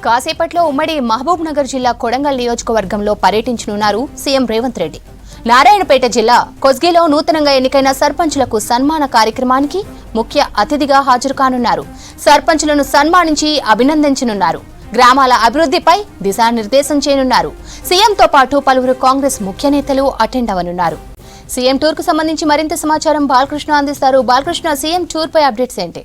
కాసేపట్లో ఉమ్మడి మహబూబ్ నగర్ జిల్లా కొడంగల్ నియోజకవర్గంలో పర్యటించనున్నారు సీఎం రేవంత్ రెడ్డి. నారాయణపేట జిల్లా కొస్గిలో నూతనంగా ఎన్నికైన సర్పంచులకు సన్మాన కార్యక్రమానికి ముఖ్య అతిథిగా హాజరు కానున్నారు. సర్పంచులను సన్మానించి అభినందించనున్నారు. గ్రామాల అభివృద్ధిపై దిశానిర్దేశం చేయనున్నారు. సీఎంతో పాటు పలువురు కాంగ్రెస్ ముఖ్య నేతలు అటెండ్ అవనున్నారు. సీఎం టూర్ కు సంబంధించి మరింత సమాచారం బాలకృష్ణ అందిస్తారు. బాలకృష్ణ, సీఎం టూర్ పై అప్డేట్స్ ఏంటి?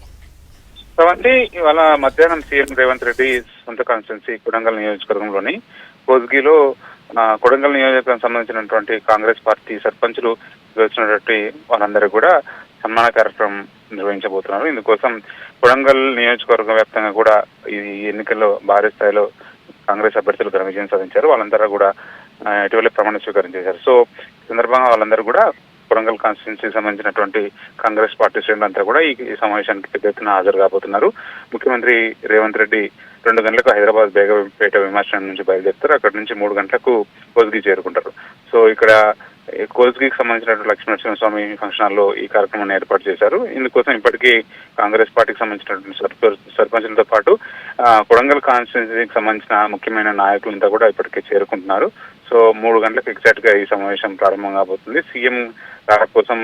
ఇవాళ మధ్యాహ్నం సీఎం రేవంత్ రెడ్డి సొంత కాన్స్టిట్యున్సీ కొడంగల్ నియోజకవర్గంలోని కోస్గిలో కొడంగల్ నియోజకవర్గం సంబంధించినటువంటి కాంగ్రెస్ పార్టీ సర్పంచులు వచ్చినటువంటి వారందరూ కూడా సన్మాన కార్యక్రమం నిర్వహించబోతున్నారు. ఇందుకోసం కొడంగల్ నియోజకవర్గం వ్యాప్తంగా కూడా ఈ ఎన్నికల్లో భారీ స్థాయిలో కాంగ్రెస్ అభ్యర్థులు ఘన విజయం సాధించారు. వాళ్ళందరూ కూడా ఇటీవలే ప్రమాణ స్వీకారం చేశారు. సో ఈ సందర్భంగా వాళ్ళందరూ కూడా కొడంగల్ కాన్స్టిట్యున్సీకి సంబంధించినటువంటి కాంగ్రెస్ పార్టీ శ్రేణులంతా కూడా ఈ సమావేశానికి పెద్ద ఎత్తున హాజరు కాబోతున్నారు. ముఖ్యమంత్రి రేవంత్ రెడ్డి 2 గంటలకు హైదరాబాద్ బేగంపేట విమానాశ్రయం నుంచి బయలుదేరుతారు. అక్కడి నుంచి 3 గంటలకు కోస్గి చేరుకుంటారు. సో ఇక్కడ కోస్గికి సంబంధించినటువంటి లక్ష్మీనరసింహస్వామి ఫంక్షన్ హాల్లో ఈ కార్యక్రమాన్ని ఏర్పాటు చేశారు. ఇందుకోసం ఇప్పటికీ కాంగ్రెస్ పార్టీకి సంబంధించినటువంటి సర్పంచులతో పాటు కొడంగల్ కాన్స్టిట్యున్సీకి సంబంధించిన ముఖ్యమైన నాయకులంతా కూడా ఇప్పటికే చేరుకుంటున్నారు. సో 3 గంటలకు ఎగ్జాక్ట్ గా ఈ సమావేశం ప్రారంభం కాబోతుంది. సీఎం కోసం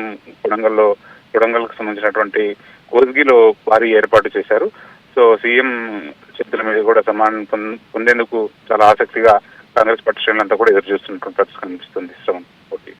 కొడంగల్కు సంబంధించినటువంటి కోస్గిలో భారీ ఏర్పాటు చేశారు. సో సీఎం చేతుల మీద కూడా సన్మానం పొందేందుకు చాలా ఆసక్తిగా కాంగ్రెస్ పార్టీ శ్రేణులంతా కూడా ఎదురు చూస్తున్నటువంటి పరిస్థితి కనిపిస్తుంది.